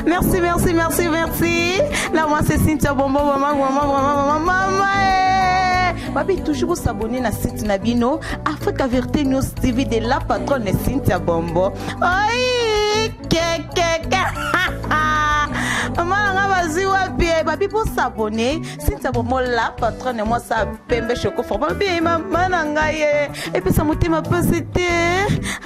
Merci, merci, merci, merci. Là, moi, c'est Cynthia Bombo, maman. Babi, toujours s'abonner à site Nabino, Africa Vérité News TV de la patronne Cynthia Bombo. Aïe, Babi, pour s'abonner, Cynthia Bombo, la patronne, moi, ça pembe choco fort. Babi, maman, nangaye. Et puis, ça m'a été ma posité.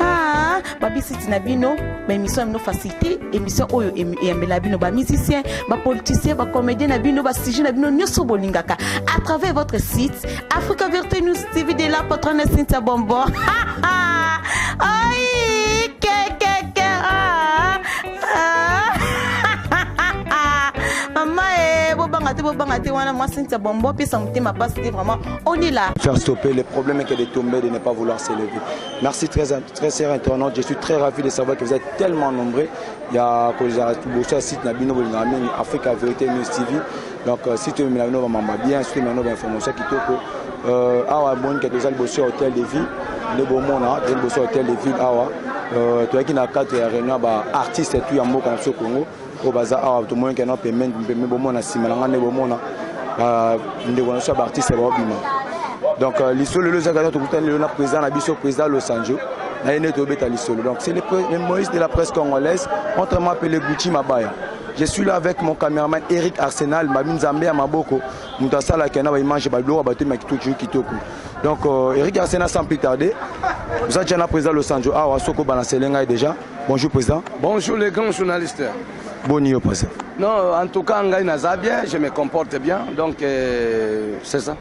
Ah, Babi, site Nabino, mais émission nous facilité, émission Oyo et Melabino, ba musicien, ba politicien, ba comédien Nabino, ba sujet Nabino, Nyoso Bolingaka. À travers votre site, Africa Vérité News TV de la patronne Cynthia Bombo. Aïe, on est là. Faire stopper le problème est que de tomber, de ne pas vouloir s'élever. Merci très chers internautes. Je suis très ravi de savoir que vous êtes tellement nombreux. Il y a un site Nabino Africa Vérité News TV. Donc si tu me bien, si tu me information qui te awa bon que tu as bossé au hôtel de ville, le bon mona, tu as bossé au hôtel de ville awa. Tu as qui n'a quatre réunions ba artistes et tout en Congo Congo. Au bazar awa tout le monde qui n'a paiement bon mona simalanga ne bon mona. Ndeko artiste ba bima. Donc l'isolo le zagado tout le na président na biso président Los Angeles. Na ene to beta l'isolo. Donc c'est le Moïse de la presse congolaise, autrement appelé Gucci Mabaya. Je suis là avec mon caméraman Eric Arsenal, Mabin Zambé à Maboko. Moutasala qui a mangé Bablo à Baté Makitoku Kitoko. Donc Eric Arsenal sans plus tarder. Vous êtes déjà président Los Angeles. Ah, Soko Balancelenga déjà. Bonjour président. Bonjour les grands journalistes. Bonjour président. Non, en tout cas, bien, je me comporte bien. Donc c'est ça.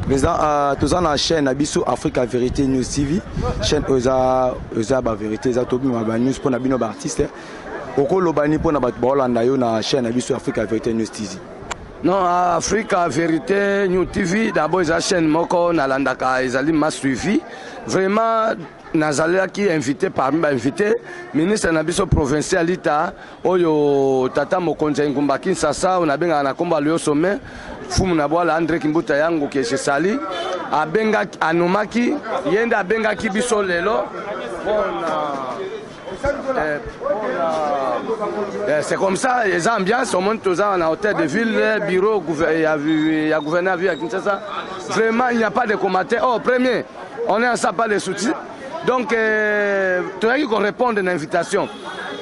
Président, tous en la chaîne Abisso Africa Vérité News TV. Chaîne Oza Vérité, Oza Tobi Maba News pour Nabino artiste. Oko lobani pour nabat bolanda yo na chaîne Abisso Africa Vérité News TV. Non, Africa Vérité News TV d'abord la chaîne moko na landaka ezali m'a suivi. Vraiment nazalaki qui invité parmi invité ministre Nabiso provincial ita oyo tata mokonza ngumba Kinshasa on a benga na komba le sommet fumu na bwala André Kimbuta yango ke sali abenga anomaki yenda abenga ki biso lelo c'est comme ça, les ambiances, on monte aux en hôtel de ville, bureau, il y a gouverneur à Kinshasa. Vraiment, il n'y a pas de commentaires. Oh, premier, on est en ça pas de soutien. Donc, tu as dit qu'on réponde à l'invitation.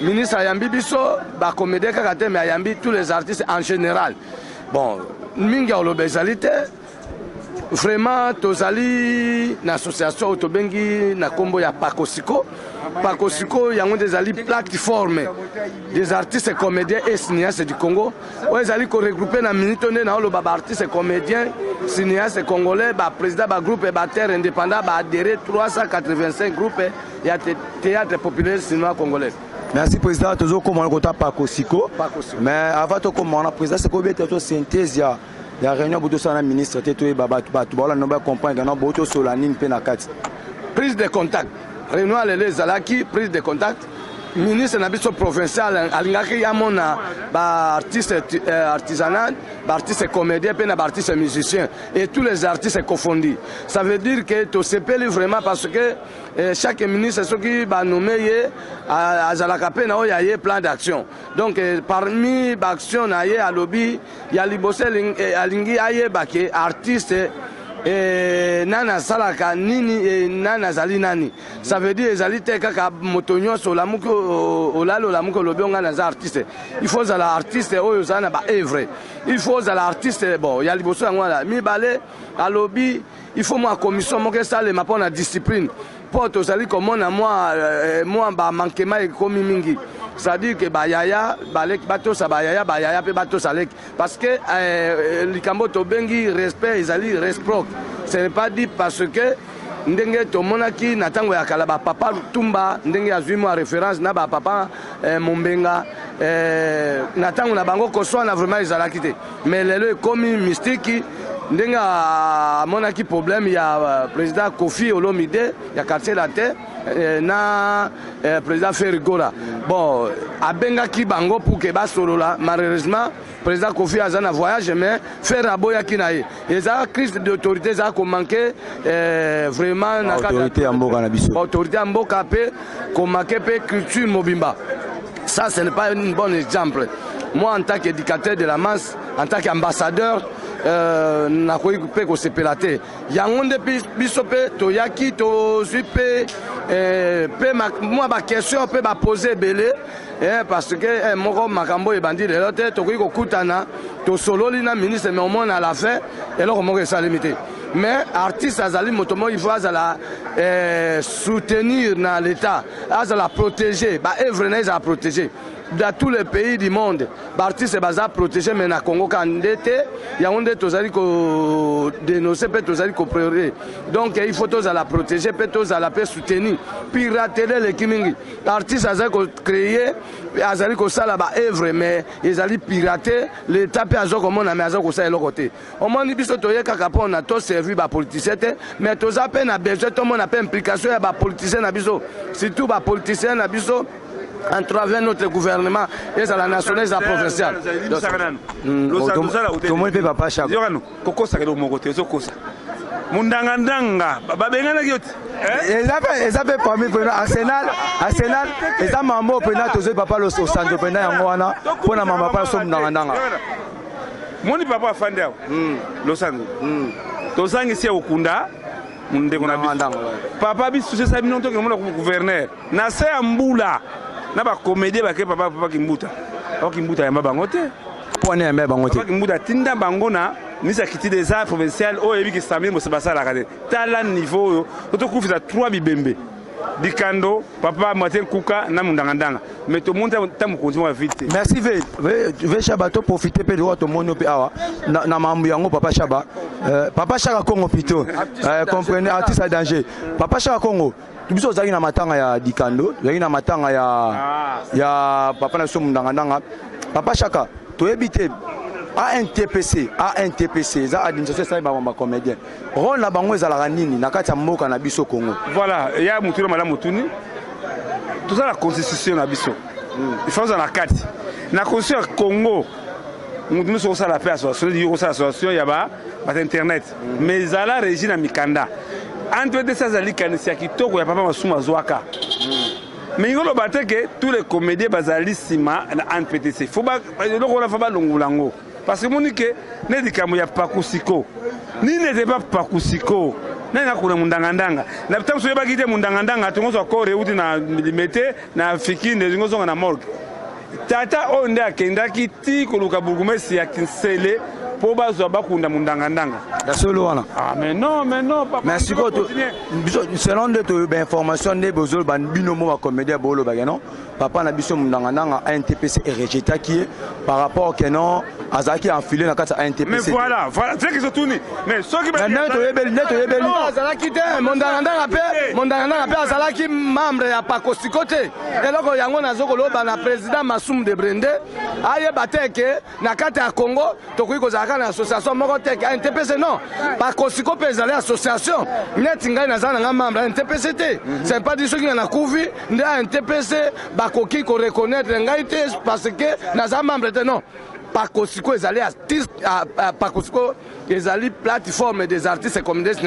Ministre Ayambi Bisso, Bakomede Kakate, mais Ayambi, tous les artistes en général. Bon, Minga Olobezalité. Vraiment, tozali l'association Otobengi na kombo ya Pakosiko. Pakosiko, il y a des plateformes des artistes et comédiens et cinéastes du Congo. Ils allaient regrouper dans minute na le baba artistes et comédiens, cinéastes congolais, ba président ba groupe et ba terre indépendant ba adhéré 385 groupes et théâtre populaire cinéma congolais. Merci président, toujours comme on a Pakosiko. Mais avant de commencer, président, c'est combien de synthèse il y a réunion pour le ministre, prise de contact. Réunion les Zalaki, prise de contact. Ministre Nabiso provincial, Alingaki Yamona, artiste artisanal, artiste comédien, artiste musicien. Et tous les artistes confondus. Ça veut dire que tu sais vraiment parce que chaque ministre, ce qui va nommer à Zalakapé, il y a plein d'actions. Donc parmi les actions, il y a lobby, il y a Libosel, Alingi, il y a artiste. Nana salaka nini nana zali nani. Ça veut dire ezali te kaka motonyo so lamuko olalo lamuko lobionga na za artiste. Il faut za la artiste oyo za na ba œuvre. Il faut za la artiste bon, ya liboso ngwa mi balé à lobby, il faut moi commission mo que ça le mapona na discipline. Pour to zali comme moi ba manquement et komi mingi. C'est-à-dire que Bayaya, Balek, Bato Sabayaya, Bayaya, Bato Salek. Parce que Likambo Tobengi, respect, ils allaient réciproque. Ce n'est pas dit parce que Ndenge Tomonaki, Natango Yakalaba, Papa Tumba, Ndenge Azuimo à référence, Naba Papa Mombenga, Natango Nabango Koso, on a vraiment ils allaient quitter. Mais les commis mystiques, Ndenge à Monaki problème, il y a président Kofi Olomide, il y a quartier la terre. Na président Ferrigola. Bon, à Bengaki Bango pour que Basolola, malheureusement, président Kofi a un voyage, mais faire à Boya Kinaï. Et ça, crise d'autorité, ça a manqué vraiment. Autorité en Boka Nabiso. Autorité en Boka, qu'on manqué culture Mobimba. Ça, ce n'est pas un bon exemple. Moi, en tant qu'éducateur de la masse, en tant qu'ambassadeur, nakoki mpe kosepela te yango nde biso mpe toyaki tozwi mpe mwa baquestion mpe bapose ebele parce que moko makambo ebandi lelo te tokoki kokutana tosololi na ministre mais omona à la fin eloko moko esalemi te mais artiste azali moto moko il faut azala soutenir na l'état azala protéger baœuvre na ezala protéger dans tous les pays du monde, l'artiste est protégé, mais na Congo candidate, il y a un des tozali ko dénoncer, peut tozali ko priorité. Donc il faut tous à la protéger, peut tous à la soutenir, pirater les kimingi. L'artiste a créé, azali ko sala ba œuvre, mais ils allaient pirater l'État peut azo comme on a mis azo ko ça et l'autre côté. Au moins ni biso toye kakapo on a tous servi ba politicien, mais tous à peine a besoin, tout le monde a pas implication ya ba politicien na biso, surtout ba politicien na biso. En travers notre gouvernement et à la nationale et à la provinciale. Tout le monde peut pas chaque. Koko ça mon côté, Zokosa. Mundangandanga, babengana gyoti. Ils avaient parmi Arsenal, ils ont mambo pena tozo papa lo santo pena yango wana pona mama pa so mundangandanga. Moni papa fandao. Lo santo. Tozangi sia okunda. Mundeko na biso. Papa biso c'est ça binoto ke mona gouverneur. Na se ambula. Na ba comédie ba ke papa kimbuta. Papa kimbuta ya mabango te. Pone ya mabango te. Papa kimbuta tinda bango na misa kiti des arts provinciales o ebi ki samir mo sebasa la kade. Tala niveau yo. To kufisa 3 bibembe. Dikando papa Martin Kuka na mundangandanga. Mais to monta tamu continue vite. Merci ve Shabato profiter pe de to mono pe awa na mambu yango papa Shaba. Papa Shaka Congo plutôt. Comprenez artiste à danger. Papa Shaka Congo biso zaki na matanga ya Dikando, zaki na matanga ya papa na so mundangandanga. Papa Shaka, to ebite ANTPC, za administration ça ba comédien. Rôle na bango ezala nini na kati ya mboka na biso Congo. Voilà, il y a mutuna madame mutuni. Tout ça la constitution na biso. Il faut ça la carte. Na constitution Congo. Nous sommes sur la paix association, il y a internet. Mais zala régime mikanda. Entre deux azali kanisia kitoko ya papa masuma zwaka. Mais il y que tous les comédiens bazali sima en PTC. Faut pas le faba longulango. Parce que mon que ne dit qu'il y a pas kusiko. Ni n'était pas kusiko. Na kuna mundangandanga. Na tamu soyeba kite mundangandanga tungozo ko reuti na limete na fikine zingozo na morgue. Tata onde akenda kiti koluka burgomesi ya Kinsele. Po bazwa bakunda mundangandanga. La solo wana. Ah mais non papa. Merci beaucoup. Selon de information de bozol ban binomo wa comédien bolo bagano. Papa na biso mundangandanga ANTPC est rejeté qui par rapport que non azaki enfilé na kata ANTPC. Mais voilà, c'est que c'est tout ni. Mais ceux qui neto yebeli azalaki te mundangandanga pe azalaki membre ya pakosikote. Eloko yango nazokoloba na président Massoum de Brende ayeba te ke na kata ya Congo tokoki kozala une association NTPC non pas Kosiko Pezale association net ngai nazana nga membre NTPC te c'est pas dire ceux qui na couvi nda NTPC ba koki ko reconnaître ngai te parce que nazana membre te non pas Kosiko ezali artiste pas Kosiko ezali plateforme des artistes communistes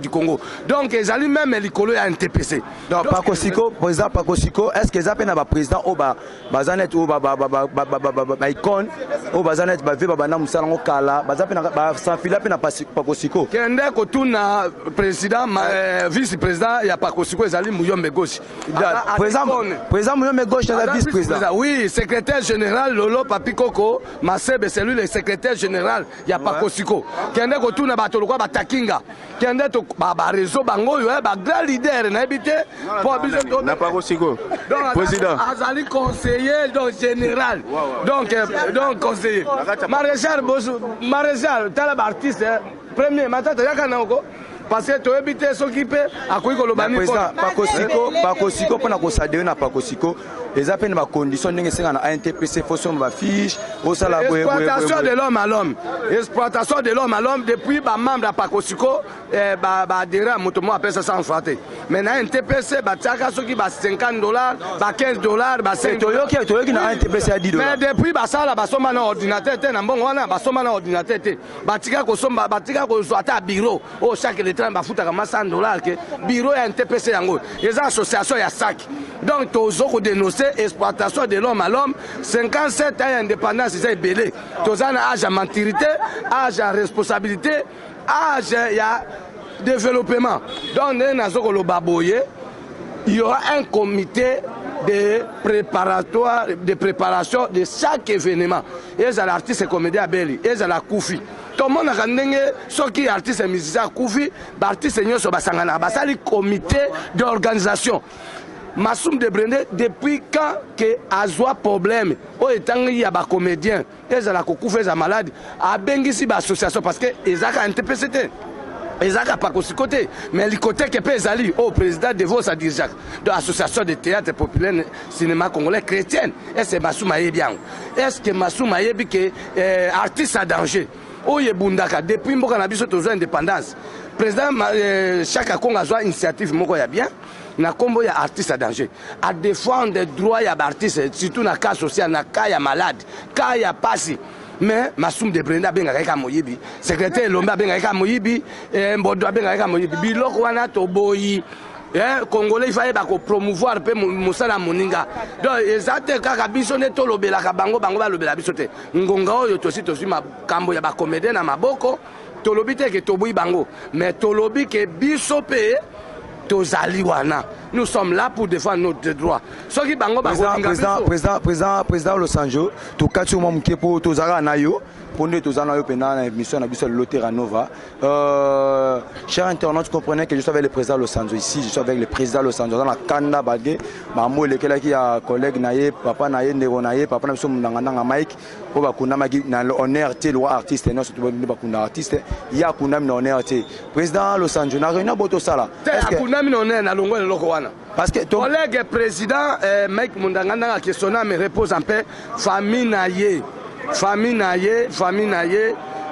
du Congo donc ezali même likolo ya NTPC donc pas Kosiko président pas Kosiko est-ce que ezapena ba président o ba bazanet o ba icône o bazanet ba ve ba na musala ngokala bazapena ba sanfila pena pas Kosiko kende ko tuna président vice président ya pas Kosiko ezali Muyombe Gauche président Muyombe Gauche na vice président oui secrétaire général Lolo Papikoko Masebe c'est lui le secrétaire général ya pas Kosiko kende ko tuna bato lokwa batakinga kende to ba réseau bango yo ba grand leader na ebité pour biso na pas Kosiko président azali conseiller donc général donc conseiller maréchal tala ba artiste premier matata yakana ko parce que tu habites s'occuper à quoi kolobani pas Kosiko pour na ko sadé na pas Kosiko les appels ma condition ndenge senga na ANTPC faut sur ma fiche au sala exploitation de l'homme à l'homme depuis ba membre pa Kosiko ba adhéré à motomo appelle ça sans fraté mais na ANTPC ba tsaka soki ba $50 ba $15 ba $5 toyoki na ANTPC à $10 mais depuis ba sala ba soma na ordinateur te na mbongo wana ba soma na ordinateur te ba tika ko somba ba tika ko zo ata bureau au chaque arbitre bafutaka ma $100 ke bureau ya NTPC yango eza association ya SAC. Donc tozoko dénoncer exploitation de l'homme à l'homme 57 ans d'indépendance c'est belé. Tozana âge à maturité, âge à responsabilité, âge ya développement. Donc nazoko lo baboye, il y aura un comité de préparation de chaque événement. Et ça l'artiste comédien Beli, et ça la Koufi. Tout le monde a dit ceux qui artistes et musiciens Koufi, artistes et Sangana, c'est le comité d'organisation. Massoum de Brendé, depuis quand que a problème, au étant il y a des comédiens, et ça la Koufi est malade, a bengisi l'association parce que ils ont un TPCT. Ils n'ont pas de côté, mais le côté qui peut aller au président de vos dirigeants de l'association de théâtre populaire cinéma congolais chrétien. Est-ce que Massoum Aye bien? Est-ce que Massoum Aye bien que artiste à danger? Oye Bundaka, depuis que nous avons indépendance, le président chaque Congo a une initiative bien. Na combo ya artiste à danger à défendre les droits ya artistes surtout na cas social na cas ya malade cas ya passé. Mais Massoum de Brenda benga moyibi secrétaire Lomba benga moyibi Mbodo benga moyibi biloko wana to boyi Congolais il fallait promouvoir pe mosala moninga donc ezate kaka biso ne to lobela ka bango ba lobela biso te ngonga oyo to si makambo ya ba comédien na maboko to lobi te ke to boyi bango mais to lobi ke biso pe nous sommes là pour défendre notre droit. Président Los Angeles, tout cas, tu m'as pour Tozara Nayo, pour nous, Tozara Nayo, pendant l'émission de Lotera Nova. Chers internautes, comprenez que je suis avec le président Los Angeles ici, je suis avec le président Los Angeles dans la Kanda Bagé, Mamou, lequel qui a collègue Naye, papa Naye, Nero Naye, papa Naye, Mnangana Mike, pour Bakunamagi, on est artiste, loi artiste, non, surtout Bakunda artiste, il y a Kunam, on est artiste. Président Los Angeles, n'a rien à boto sala. Parce que ton collègue président Mike Mundangana a questionné me repose en paix famille naye.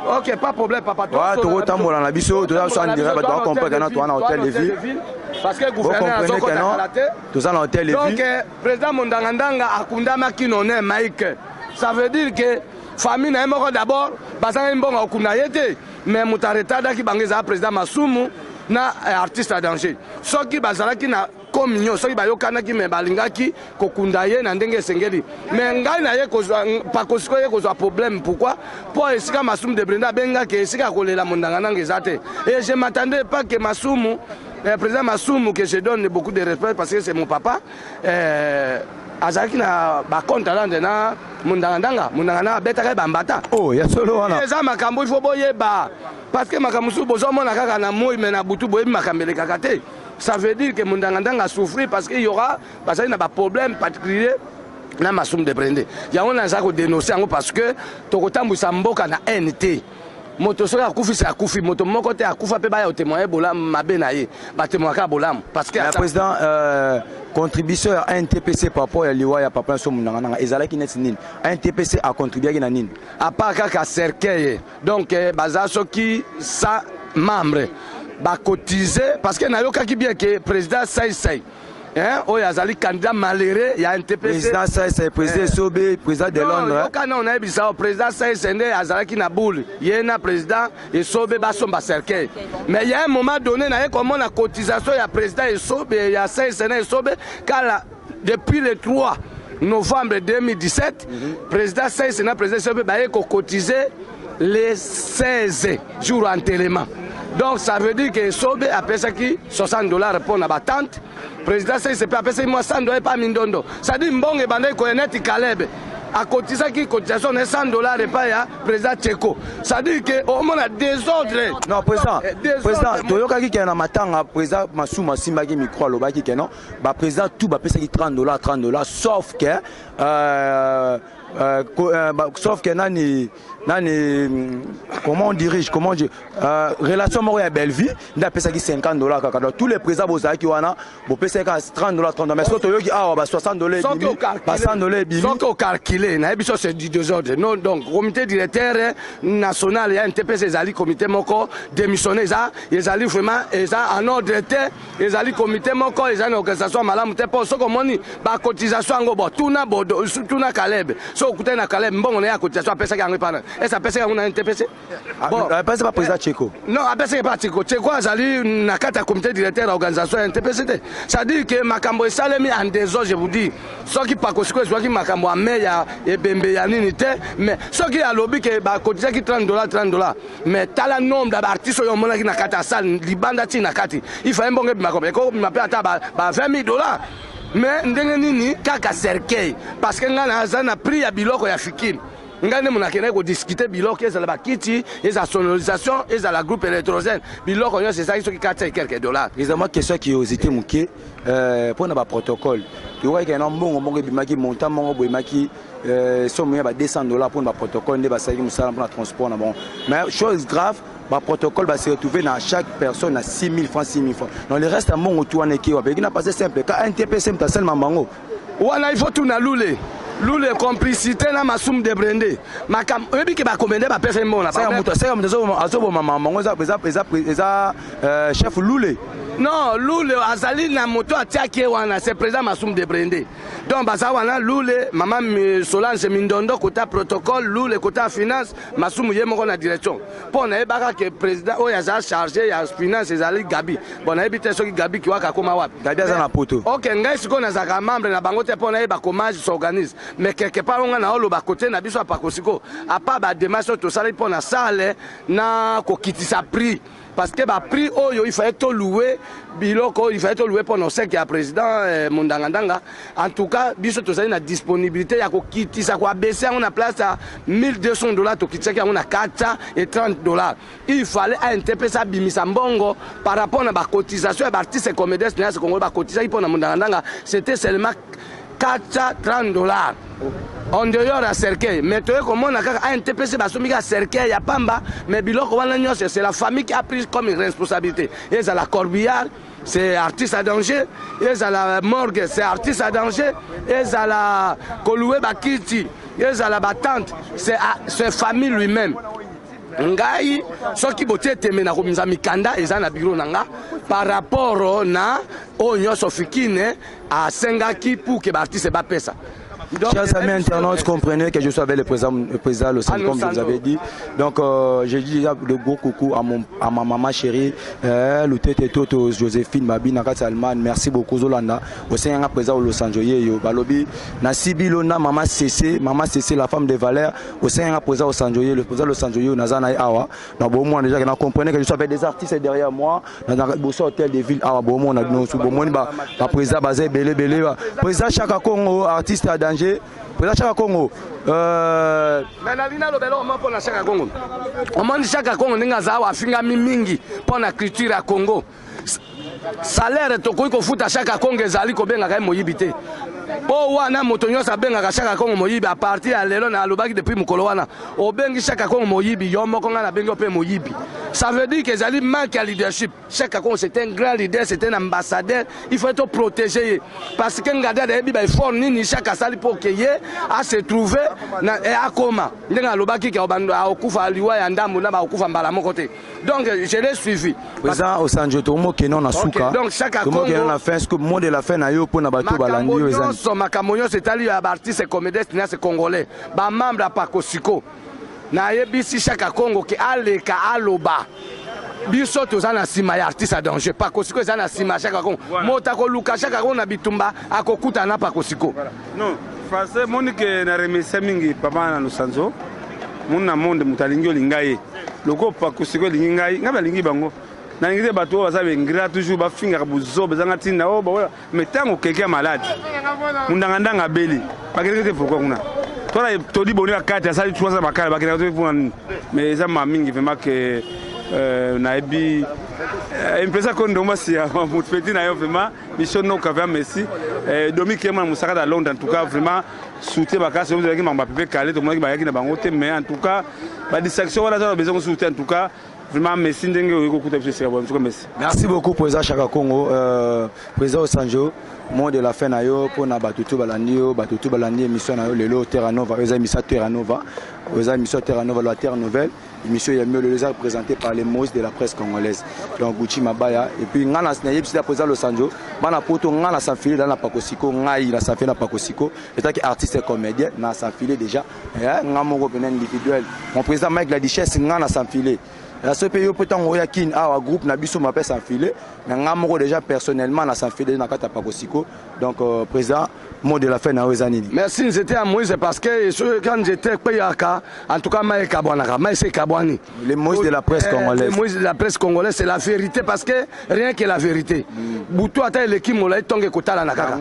OK, pas de problème papa. Ouais, tu retombe dans la biso, tu as soit en direct, tu dois comprendre que tu as un hôtel de ville. Parce que le gouverneur a zoko tu as un hôtel de ville. Donc président Mundangana a kundama kinone Mike. Ça veut dire que famille naye moko d'abord bazanga mbongo okunayete mais mutaretada ki bangeza président Massoum na artiste à danger. Ce qui bazalaki na communion, ce qui bayokanaki me balingaki kokundaye na ndenge sengeli. Mais ngai na ye kozwa pa kosiko ye kozwa problème pourquoi? Pour esika Massoum de Brenda benga ke esika kolela Mundangana ngezate. Et je m'attendais pas que Massoum président Massoum que je donne beaucoup de respect parce que c'est mon papa azaki na ba compte là na Mundangana betaka bambata. Oh, ya solo wana. Eza makambo il faut boyeba. Parce que Makamusu bozomona kaka na moi mais na butu boyebi makambele kakate. Ça veut dire que Mundangana a souffert parce qu'il y aura parce qu'il y a des problèmes particuliers na Massoum de Brendé. Il y a un zako dénoncer parce que tokotambu samboka na NT. Moto soka akufi c'est akufi moto moko te akufa pe ba ya témoigner bolam mabe na ye ba témoigner bolam parce que le président contribution à NTPC par rapport à liwa ya papa so Mundangana ezalaki net nini NTPC a contribué na nini à part kaka cercueil donc bazaso qui sa membre ba cotiser parce que na yokaki bien que président Saï oh yazali candidat malheureux il y a un TPC président Saï président Sobé président de Londres non on a bisa président Saï Sende azalaki na boule yena président et Sobé ba somba cercueil mais il y a un moment donné na comment la cotisation il y a président et Sobé il y a Saï Sende et Sobé car depuis le 3 novembre 2017 président Saï Sende président Sobé ba cotiser les 16 jours enterrement. Donc ça veut dire que Sobé a payé $60 pour la battante. Président c'est pas payé moi $100 pas mindondo. Ça dit mbongo e bande ko net Caleb. A cotisé qui cotisation de $100 et pas ya président Tcheko. Ça dit que au moins a désordre. Non président toyoka ki na matanga président Massoum Simba ki micro lobaki ke non ba président tout ba pesa ki $30 sauf que sauf que nani comment on dirige comment on dit relation moko ya belle vie nda pesa ki $50 kaka tous les présidents bozaki ki wana bo pesa ka $30 mais soto yoki awa ba $60 ba $100 bibi soto calculer na biso c'est du désordre non donc comité directeur national ya NTPC ezali comité moko démissionné ça ezali vraiment ça en ordre était ezali comité moko ezali organisation malamu te pour so komoni ba cotisation ngo bo tuna Caleb so okuta na kale mbongo na ya cotisation apesa yango pana et ça pesa yango na NTPC bon pas président Tcheko non apesa pas Tcheko azali na kata comité directeur organisation NTPC ça dit que makambo esalemi en désordre je vous dis soki pakosiko soki makambo ameya ebembe ya nini te mais soki alobi que ba cotiser ki $30 mais tala nombre d'artistes yo mona ki na kata salle libanda ti na kati il faut mbongo makambo ko m'appelle ata ba $20,000 mais ndenge nini kaka cercueil parce que ngana azana prix ya biloko ya fikini ngane munakene ko discuter biloko ezala bakiti eza sonorisation eza la groupe électrogène biloko yo c'est ça qui $4 et quelques dollars. Exactement question qui osité muké pour na ba protocole tu vois qu'il y a un mbongo bimaki montant mbongo boimaki somme ya ba $200 pour na protocole ne ba saki musala pour na transport na bon mais chose grave le protocole va se retrouver dans chaque personne à 6 000 francs, 6 000 francs. Dans le reste, à mon retour, on a passé simple. Quand un TPC est seulement mango. Il faut tout na loulé. Loulé complicité na ma somme de brandé. Ma cam, qui va commander ma personne bon. C'est comme chef loulé. Non, Loulé azali na moto atiaki wana c'est président Massoum de Brendé. Donc baza wana Loulé maman Solange Mindondo kota protocole Loulé kota finance Massoum yemoko na direction. Pour na ebaka que président o yaza chargé ya finance ezali Gabi. Bon na ebite soki Gabi ki waka koma wapi. Gabi aza na poto. OK, ngai siko na zaka membre na bango te pour na eba comage s'organise. Mais quelque part on na olo ba côté na biso pa kosiko. A pas ba démarche to sala pour na salle na ko kitisa prix. Parce que bah prix il fallait tout louer biloko il fallait tout louer pour nos 5 ya président Mundangandanga en tout cas biso to ça une disponibilité ya ko kitisa ko baisser on a place à $1,200 to kitisa on a $430 il fallait un TPC bimisa mbongo par rapport à ba cotisation et artiste comédien na ce Congo ba cotisation pour na Mundangandanga c'était seulement $430 en dehors à cercueil mais tu vois comment on a un TPC basomi à cercueil ya pamba mais biloko wana nyose c'est la famille qui a pris comme une responsabilité et à la Corbillard c'est artiste à danger et à la morgue c'est artiste à danger et à la Koloué Bakiti et à la Batante c'est famille lui-même ngai soki bote teme na komisa mikanda eza na bureau nanga par rapport na onyo sofikine a sengaki pour que l'artiste ba pesa. Chers amis internautes, comprenez que je suis avec le président Losanjo, comme vous avez dit. Donc, j'ai dit déjà de gros coucou à ma maman chérie, Loutete Toto, Joséphine, Babi, Nakat Salman. Merci beaucoup, Zolanda. Au sein du président Losanjo, Balobi, Nasibi Lona, Maman Cessé, la femme de Valère. Au sein du président Losanjo, le président Losanjo, Nazana et Awa. Donc, bon, moi, déjà, comprenez que je suis avec des artistes derrière moi. Dans le hôtel de ville, Awa, bon, on a le président Bazé, Belé, président Chaka Congo, artiste à danger. Président Chaka Congo. Mais la lina lobelo on pour la Chaka Congo. On dit Chaka Congo ninga zawa finga mingi pour la culture à Congo. Salaire to ko futa Chaka Congo ezali ko benga ka moyibité. Po wana moto nyosa benga ka Chaka Congo moyibi à partir ya lelo na alobaki depuis mukolo wana. O bengi Chaka Congo moyibi yo moko nga na bengo pe moyibi. Ça veut dire que ezali manque à leadership. Chaka Congo c'est un grand leader, c'est un ambassadeur, il faut être protégé parce que ngada de biba fort nini Chaka sali pour que ye a se trouver na e akoma. Ndenga alobaki ke obanda okufa liwa ya ndambo na ba okufa mbala moko te. Donc je l'ai suivi. Président Osanjo Tomo kenon na suka. Donc Chaka Congo kenon na fin ce que monde de la fin na yo pour na bato balandi yo ezali. Makamonyo c'est ali ya artiste comédien c'est congolais. Ba membre à Pakosiko. Na yebisi Chaka Congo ki aleka aloba. Biso tozana sima ya artiste à danger. Pakosiko ezana sima Chaka Congo. Motako luka Chaka Congo na bitumba akokuta na Pakosiko. Non, français monique na remercier mingi papa na Losanjo. Mona monde mutalingi olingaye. Loko Pakosiko lingai ngaba lingi bango. Na ngite bato basabe ngira toujours ba finga buzo bezanga tinda o ba mais tango quelqu'un malade. Mundangandanga beli. Bakete pourquoi kuna. Toi to di boni akati asali tuanza makala bakina to pour mais ça m'a mingi vraiment que na ebi impresa kondo masi ya mutfeti na yo vraiment mission no kava merci domi kema musaka da Londres en tout cas vraiment soutien bakase vous avez qui m'a pepé calé to mona ki bayaki na bango te mais en tout cas ba distraction wala ça besoin de soutien en tout cas vraiment merci ndenge okokuta biso en tout cas merci. Merci beaucoup président Chaka Congo président Osanjo monde de la fin na yo pour na batutu balandi émission na yo lelo Terra Nova eza émission Terra Nova aux émissions Terre Nouvelle, la Terre Nouvelle. L'émission est mieux les représentée par les Moïse de la presse congolaise. Donc Gucci Mabaya. Et puis Ngana Snaye, puis la président Los Angeles, Bana Poto Ngana s'enfiler dans la Pakosiko, Ngaï la s'enfiler dans la Pakosiko. Étant qu'artiste et comédien, n'a s'enfiler déjà. Ngamoro ben individuel. Mon président Mike la Duchesse, Ngana s'enfiler. La CPI peut-être envoyer kin à groupe Nabiso m'appelle s'enfiler. Mais Ngamoro déjà personnellement n'a s'enfiler dans la Pakosiko. Donc président. Mot de la fin na Wezanini. Merci, j'étais à Moïse parce que quand j'étais Payaka, en tout cas Maï Kabouanaka, Maï Kabouani. Les Moïse de la presse congolaise. Les Moïse de la presse congolaise, c'est la vérité parce que rien que la vérité. Boutou ata l'équipe mola tonge kotala nakaka.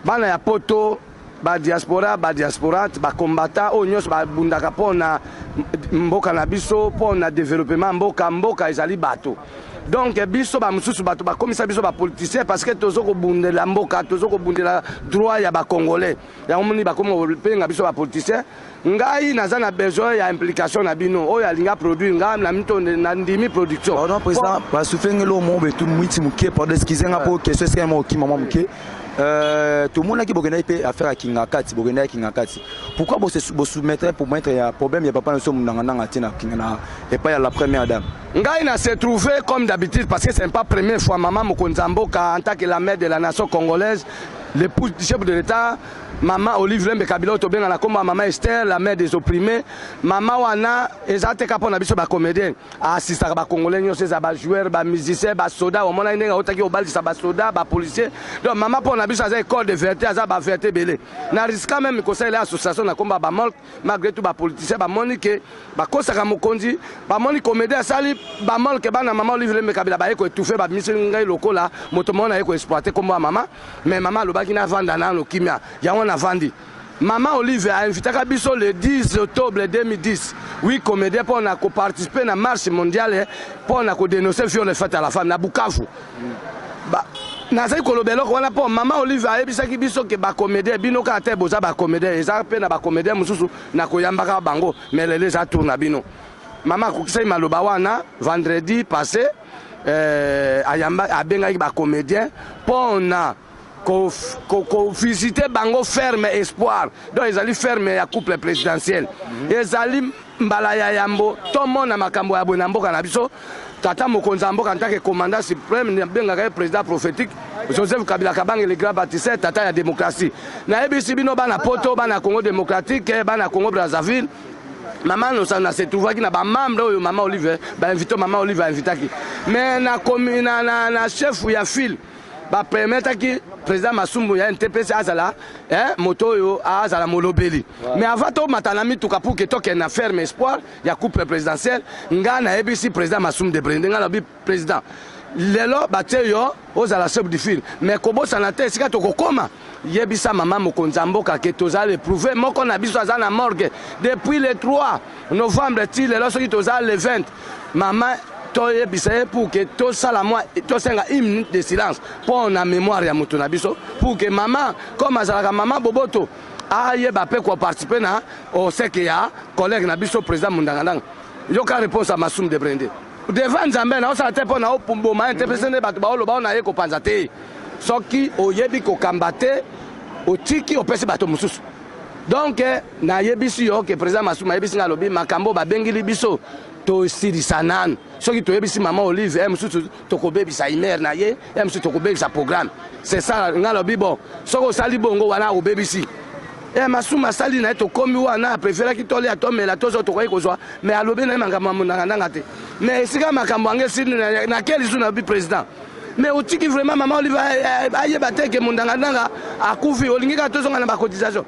Bana ya poto, ba diaspora, ba combattant, o nyos ba bundaka pona mboka na biso, pona développement mboka ezali bato. Donc biso ba mususu bato ba komisa biso ba politicien parce que tozo ko bundela mboka tozo ko bundela droit ya ba congolais ya omoni ba komo penga biso ba politicien ngai naza na besoin ya implication na bino oyo alinga produire nga na mito na ndimi production. Non président ba sufengelo mo betu mwiti muke pour excuser nga pour question c'est mo ki maman muke tout le monde qui bogenda peut affaire à Kingakati bogenda Kingakati pourquoi vous soumettre pour mettre un problème il y a pas de somme nangana tina Kingana et pas la première dame ngai na se trouvé comme d'habitude parce que c'est pas première fois maman Mokonzamboka en tant que la mère de la nation congolaise l'épouse du chef de l'État maman Olive Lembe Kabila Tobenga na komba maman Esther la mère des opprimés maman wana ezate kapo na biso ba comédien assistant ba congolais nyose za ba joueur ba musicien ba soda o mona ndenga otaki obali sa ba soda ba policier donc maman pour na biso za école de vérité za ba vérité belé na risque même conseil la association na komba ba mol malgré tout ba politicien ba monique ba kosaka mokonzi ba moni comédien sali ba mol ke bana maman Olive Lembe Kabila ba eko étouffé ba mission ngai lokola moto mona eko exploiter comme maman mais maman lobaki na vanda na no kimia ya a vendu. Maman Olive a invité Kabiso le 10 octobre 2010. Oui, comédien pour participer à la marche mondiale pour dénoncer le viol fait à la femme na Bukavu. Nazai kolobelo wana po maman Olive a ebisaki biso ke ba comédien bino ka te boza ba comédien eza pe na ba comédien mususu na koyambaka bango mais les a tourna bino. Maman kokisa maloba wana vendredi passé ayamba abengaki ba comédien pour na ko visiter bango ferme espoir donc ils allaient fermer ya couple présidentiel ils allaient mbala ya yambo to mona makambo ya bona mboka na biso tata mokonza mboka en tant que commandant suprême benga président prophétique Joseph Kabila Kabange le grand bâtisseur tata ya démocratie na ebisi bino bana poto bana Congo démocratique bana Congo Brazzaville maman nous ça se trouva qui na ba membre oyo maman Olive ba invité maman Olive a invité mais na commune na chef ya file ba permettre que président Masumbu ya NTPC azala moto yo azala molobeli mais avant to matanami tuka pour que toke na ferme espoir ya couple présidentiel nga na ebisi président Masumbu de Brende nga lobi président lelo batie yo ozala chef du fil mais kobo sanate sika to kokoma yebisa maman Mokonzamboka que tozale prouver moko na biso azana morgue depuis le 3 novembre ti lelo soki tozale le 20 maman pour que tout ça la moi tout ça une minute de silence pour la mémoire ya mutu na biso pour que maman comme azalaka maman Boboto aye ba pe ko participer na au seke ya collègue na biso président Mundangandanga yo ka réponse à Masum de Brende devant Nzambe na osala te pona opumbo ma interpréter ne bato ba oloba na ye ko panza te soki oyebi ko kambate otiki opesi bato mususu donc na yebisi yo que président Masum yebisi nga lobi makambo ba bengili biso to sirisanan soki to yebisi maman Olive mususu to ko bebisa imer na ye mususu to ko bebisa programme c'est ça nga lobi bon soko sali bongo wana o bebisi Masuma sali na to komi wana préféra ki tole atomela tozo to ko kozwa mais alobi na makambo mundanga te mais sika makambo ange sini na quel jour na bi président mais otiki vraiment maman Olive aye bateke mundanga akufi olingi ka tozonga na ba cotisation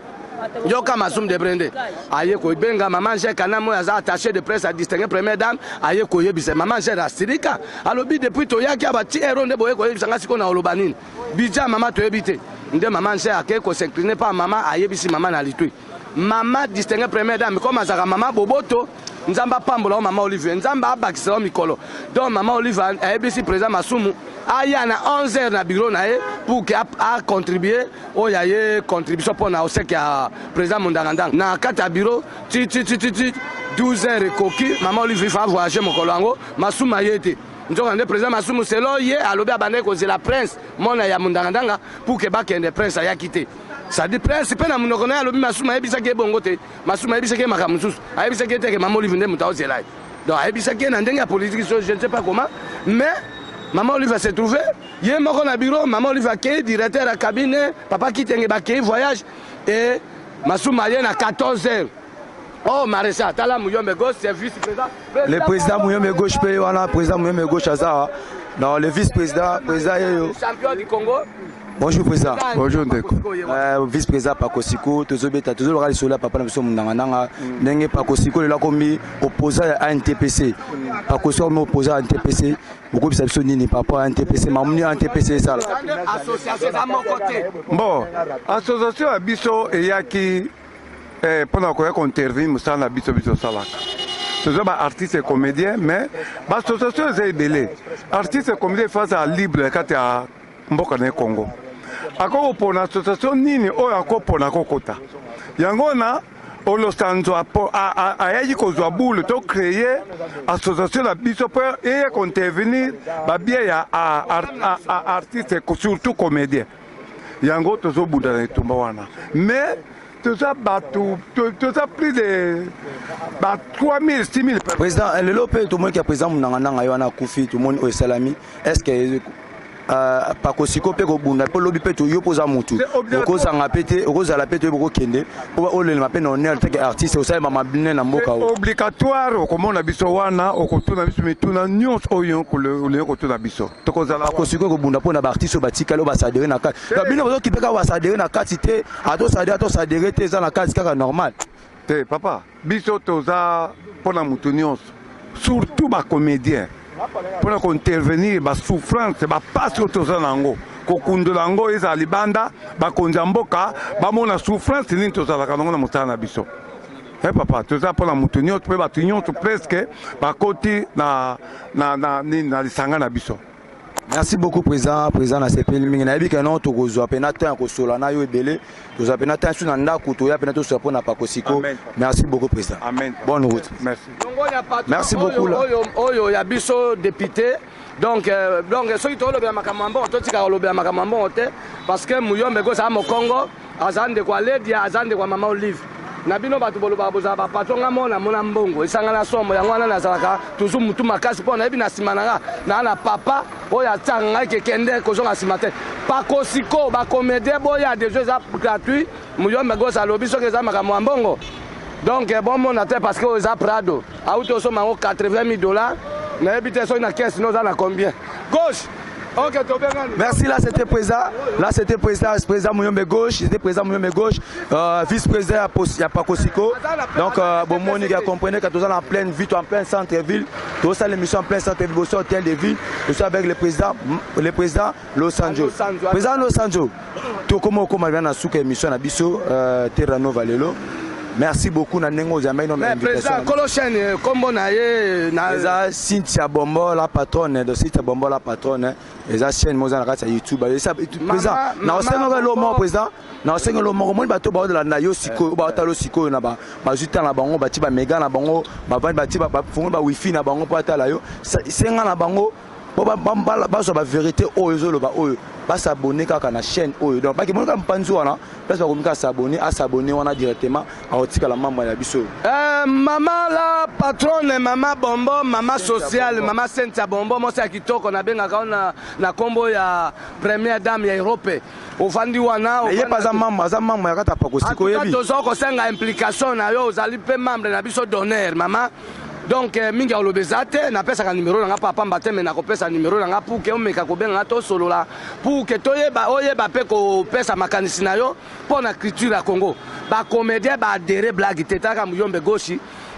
Yoka Masum de Brende aye ko benga maman Cheikh Kanamo aza attaché de presse à distinguer première dame aye ko yebise maman Cheikh Asirika alobi depuis to yaki abati eronde boye ko yebisa ngasi ko na olobanini bija maman to yebite nde maman Cheikh ake ko s'incliner pas maman ayebisi maman na litui maman distinguer première dame comme azaka maman Boboto nzamba pambola maman Olive nzamba abakisa mikolo donc maman Olive ayebisi président Masumu aya na 11h na bureau na ye pour que a contribuer o ya ye contribution pour na osek ya président Mundangandanga na kata bureau ti 12h koki maman Olive fa voyager mokolo yango Masuma yete nzoka nde président Masumu Selo ye alobi abandaki kozela prince mona ya mundangandanga pour ke bakende prince ayaki te sadi prince mpe na monoko na ye alobi Masumu ayebisaki ye bongo te Masumu ayebisaki ye makambo mosusu ayebisaki ye te ke Mama Olive nde moto aozela ye donc ayebisaki ye na ndenge ya politique so je ne sais pas comment mais Mama Olive s'est trouvé ye moko na bureau Mama Olive akei directeur ya cabinet papa Kitenge bakei voyage et Masumu aye na 14 heures. Oh, Maréchal, Tala Mouyombe Gauche, c'est vice-président. Le président Mouyombe Gauche, le président Mouyombe Gauche, non, le vice-président, champion du Congo. Bonjour, président. Bonjour, Ndeko. Vice-président Pakosiko, toujours le râle sur la papa, nous sommes dans Nengue Pakosiko, le commis opposé à NTPC. Pakosiko opposé à NTPC. Beaucoup de personnes n'y papa à NTPC, mais à NTPC, ça. Association à mon côté. Bon, association à Bisso et Yaki. Pendant qu'on intervient, nous sommes à Bisso Salak. Nous sommes artistes et comédiens, mais l'association est belée. Artistes et comédiens face à libre quand il y a Mbokane Congo. Encore pour l'association Nini, ou encore pour la Kokota. Yangona, on le sent à Yayiko Boule, to créer l'association de Bisso et intervenir, bien à artistes, surtout comédiens. Yango, tout ça, Bouddha, mais tout ça plus de 3 000, 6 000. Président, le lopé, tout le monde qui est présent, Nangana Koufi, tout le monde au Salami, est-ce que Pakosiko pe ko bunda pe lobi pe to yo poza mutu ko sanga pete ko za la pete ko kende ko o le mape na honneur te artiste o sa mama bine na mboka o obligatoire ko mona biso wana o ko tuna biso mituna nyos oyo ko le ko tuna biso to ko za la Pakosiko ko bunda pona ba artiste ba tikalo ba sadere na kati bino bozo kipeka ba sadere na kati te ato sadere te za na kati kaka normal te papa biso to za pona mutu nyos surtout ba comédien pour intervenir ba souffrance ba passe au tozanango kokundolango eza libanda ba konjamboka ba mona souffrance ni tozala kanongo na mutana biso papa toza pour la mutunyo to ba tunyo to presque ba koti na lisanga na biso. Merci beaucoup président na CPL mingi na yebi kana to kozwa penata ko sola na yo ebele kozwa penata su na ndako to ya penata so pona Pakosiko. Merci beaucoup président. Amen. Bonne route. Merci. Merci beaucoup là. Oyo ya biso député donc ceux qui tolo bien makamambo to tika lo bien makamambo te parce que Mouyombe Gauche a mo Congo azande kwa lady azande kwa Mama Olive. Na bino batu bolo baboza ba patonga mona mona mbongo esanga na somo yango wana na zalaka tuzu mutu makasi pona ebi na simananga na papa oya tanga ke kende ko zonga simate Pakosiko ba comédien boya des jeux gratuits Mouyombe Gauche alobi so ke za makamwa mbongo donc bon mon atte parce que za Prado auto so mango $80,000 na ebi te so na caisse no za na combien gauche. Okay, merci, là c'était président Mouyombe Gauche, c'était président Mouyombe Gauche, vice-président à Pakosiko. Donc, bon, mon gars, comprenez que nous sommes en pleine ville, en plein centre-ville, tout ça, l'émission en plein centre-ville, au hôtel de ville, nous sommes avec le président Los Angeles. Président Los Angeles, tout comme on vient à souke émission à Bisso, Terrano Valelo. Merci beaucoup na nengo jamais non président Colochen kombo na ye na Cynthia Bombo la patronne de Cynthia Bombo la patronne les chaîne moza na kati YouTube président na osenga lo mo président na osenga lo mo mo bato ba de la yo siko ba talo siko na ba juta na bango ba ti ba mega na bango ba ba ti ba fungo ba wifi na bango pa tala yo senga na bango ba so ba vérité oyo lo ba oyo ba s'abonner kaka na chaîne oyo donc ba ki mon ka mpanzu wana place ba komika s'abonner à s'abonner wana directement à otika la mama ya biso maman la patronne mama Bombo mama sociale mama Cynthia Bombo mo sa kitoko na benga na kombo ya première dame ya Europe ofandi wana ye pas za mama ya kata Pakosiko yebi to zo ko senga implication na yo ozali pe membre na biso d'honneur mama. Donc mingi a lobezate na pesa ka numéro na papa mbateme na ko pesa numéro na pour que o meka ko benga to solo la pour que toyeba oyeba pe ko pesa makanisi na yo pour na culture ya Congo ba comédien ba adhérer blague teta ka Mouyombe Gauche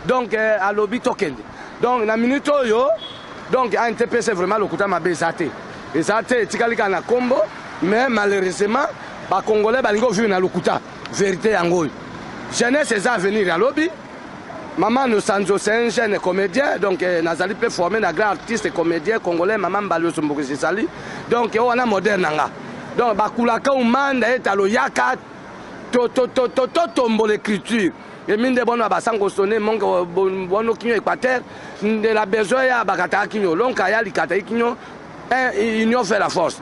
donc a lobi tokende donc na minute yo donc a NTPC vraiment lokuta mabezate ezate tikalika na kombo mais malheureusement ba congolais ba lingo vivre na lokuta vérité yango jeunesse eza venir à lobby. Maman nous Sanjo c'est un jeune comédien donc nazali peut former un grand artiste comédien congolais maman Mbalio Sombokisi sali donc on a moderne nga donc bakulaka umanda etalo yaka to tombo l'écriture et mine de bon ba sango sonné mon bon kinyo équateur de la besoin ya bakata kinyo lonka ya likata kinyo union fait la force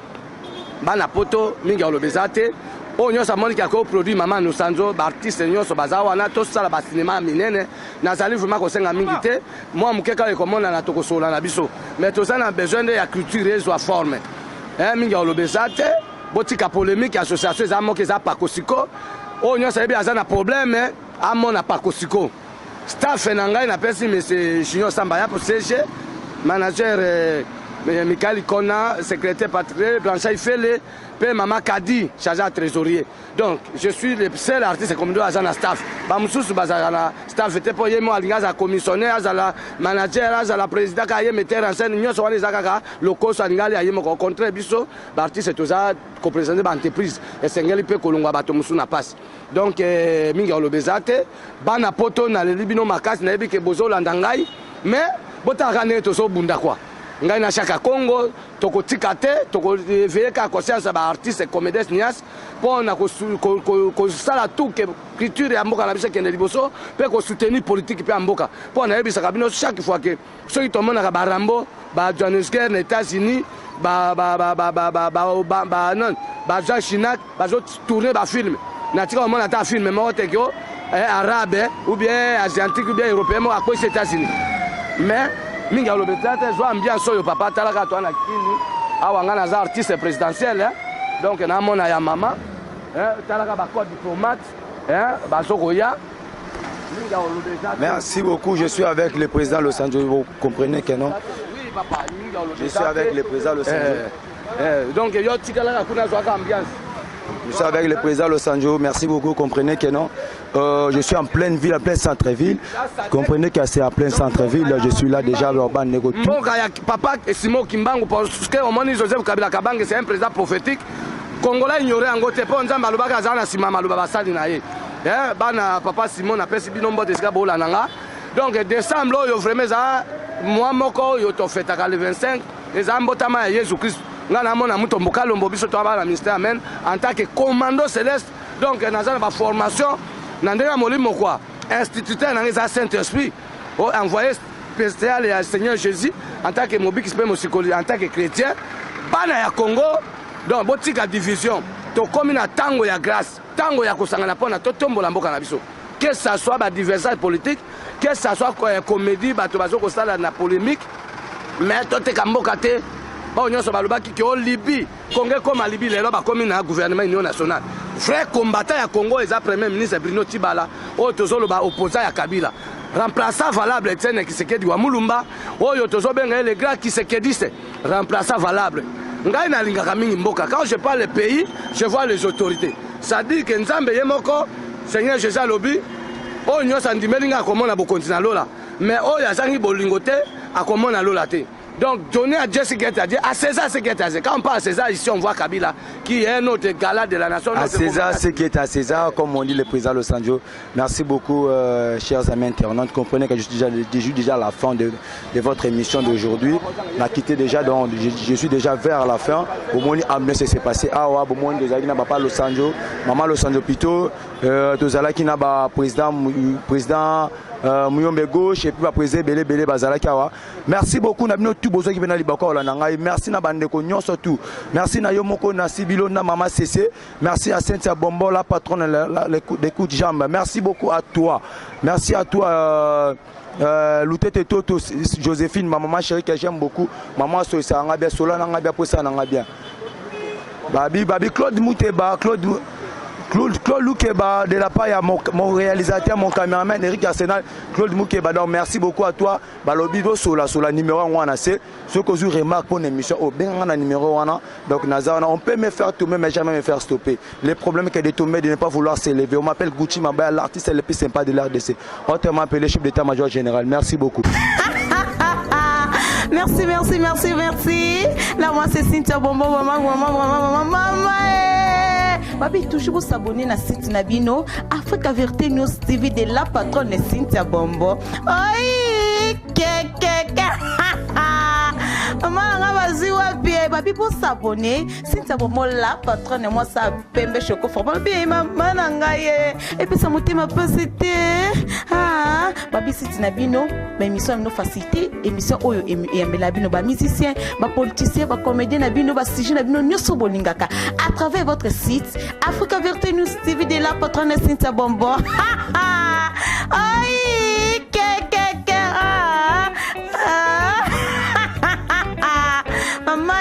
bana poto mingi olobezate o nyosa monika ko produit mama no sanzo ba artiste nyoso bazawa na to sala ba cinéma minene nazali vraiment ko senga mingi te moi mukeka ko mona na toko sola na biso mais to ça na besoin de ya culture soit forme mingi olobezate botika polémique association za moke za pakosiko o nyosa ebi azana problème amona pakosiko staff na ngai na pesi monsieur Junior Samba ya pour CG manager Michael Kona, secrétaire particulier, Blanchard Fele, puis Maman Kadi, chargé à trésorier. Donc, je suis le seul artiste comme deux agents de staff. Bamsous, bazana staff était pour y moi, à commissionnaire, à la manager, à la président, à y mettre en scène, nous sommes les agents locaux, à y me rencontrer, biso, l'artiste est tout ça, co-président de l'entreprise, et c'est un peu que l'on va battre na passe. Donc, minga olobezate, bana poto na le libino makas, na ebi ke bozo landangai, mais bota rane to so bunda quoi. Ngai na chaka Congo toko tikate toko veka conscience ba artiste comédiens nias pona ko sala tout que culture ya mboka na biso kende liboso pe ko soutenir politique pe mboka pona ebisa kabino chaque fois que ceux qui mona ba Rambo ba Johannesburg aux États-Unis ba Jean Chinac ba zo tourner ba film na tika mona ta film mo teko arabe ou bien asiatique ou bien européen mo à quoi aux États-Unis mais mingi alobetate zo ambiance oyo papa talaka to na kini awanga na za artiste présidentiel donc na mona ya mama talaka ba code diplomate ba sokoya mingi alobetate. Merci beaucoup, je suis avec le président Los Angeles, vous comprenez que non? Oui papa, mingi alobetate. Je suis avec le président Los Angeles. Donc yo tikala kuna zo ambiance. Je suis avec le président Los Angeles, merci beaucoup, comprenez que non. Je suis en pleine ville, en plein centre-ville. Comprenez que c'est en plein centre-ville, je suis là déjà, l'urban négocie. Papa et Simon Kimbangu, parce que Omoni Joseph Kabila Kabang, c'est un président prophétique. Congolais ignoré en Gote, pas en Zamba, Lubaga Zana Simama, Lubaga Sadinaye. Bana papa Simon a perçu binombo de Skabola Nanga. Donc décembre, yo vraiment ça, moi moko yo to fait à le 25, les ambotama Jésus-Christ. Ngana mona muto mbokalo mbobiso to abala ministère amen en tant que commando céleste. Donc dans la formation Nandega Molimo quoi, instituteur dans les Saint-Esprit, envoyé spécial et Seigneur Jésus en tant que mobile qui se peut en tant que chrétien, bana ya Congo, donc botika division, to comme na tango ya grâce, tango ya kosangana pona to tombola mboka na biso. Que ça soit ba diversage politique, que ça soit comédie, bato bazo ko sala na polémique, mais to te kamboka te. Bon, nous sommes en Libye, Congo comme en Libye, les lois comme un gouvernement union nationale. Frère combattant à Congo, et premier ministre Bruno Tibala, opposant à Kabila. Remplaçant valable, Etienne Kisekedi wa Mulumba, Yotozo Benga les grands Kisekedistes, remplaçant valable. Quand je parle des pays, je vois les autorités. Ça dit que Nzambe Yemoko, Seigneur Jésus Lobi, nous sommes en train de continuer Lola. Mais nous sommes en train de Lola. Donc, donner à Dieu ce qu'il a dit, à César ce qu'il a dit. Quand on parle à César, ici on voit Kabila, qui est notre gala de la nation. À César ce qui est à César, comme on dit le président Los Angeles. Merci beaucoup, chers amis internautes. Comprenez que je suis déjà à la fin de votre émission d'aujourd'hui. On a quitté déjà, donc je suis déjà vers la fin. Au moins, ce s'est passé. Ah, au moins, papa Los Angeles, maman Los Angeles plutôt. Tozala qui n'a pas président Mouyombe gauche et puis va président Belé Bazala Kawa. Merci beaucoup na bino tout besoin qui vient libako la ngai. Merci na bande ko nyonso tout. Merci na Yomoko na Sibilo na Mama CC. Merci à Cynthia Bombo la patronne des coups de jambe. Merci beaucoup à toi. Merci à toi Loutete Toto Joséphine, ma maman chérie que j'aime beaucoup. Maman Soisa ngabia Sola ngabia Posa ngabia. Babi Claude Mouteba Claude Moukeba de la part à mon réalisateur, mon caméraman Eric Arsenal, Claude Moukeba. Donc merci beaucoup à toi. Balobido sur la numéro 1 c'est ce que je remarque pour l'émission au bien numéro 1. Donc on peut me faire tomber mais jamais me faire stopper. Le problème est de tomber, de ne pas vouloir s'élever. On m'appelle Gucci Mabaya, l'artiste le plus sympa de l'RDC. On te m'appelle chef d'état-major général. Merci beaucoup. Merci. Là moi c'est Cynthia Bombo, maman. Babi toujours s'abonner à site Nabino Africa Vérité News TV de la patronne Cynthia Bombo. Maman nga bazi wapi babi pour s'abonner Cynthia Bomola patronne moi ça pembe choco formal bien maman nga ye et puis ça motema pasité ah babi siti na bino ba émission no facilité émission oyo yambela bino ba musicien ba politicien ba comédien na bino ba sujet na bino nyoso bolingaka à travers votre site Africa Vérité News TV de la patronne Cynthia Bombo aïe maman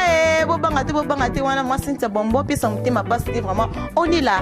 bobangate wana moi Cynthia Bombo puis ça motema pasité vraiment on est là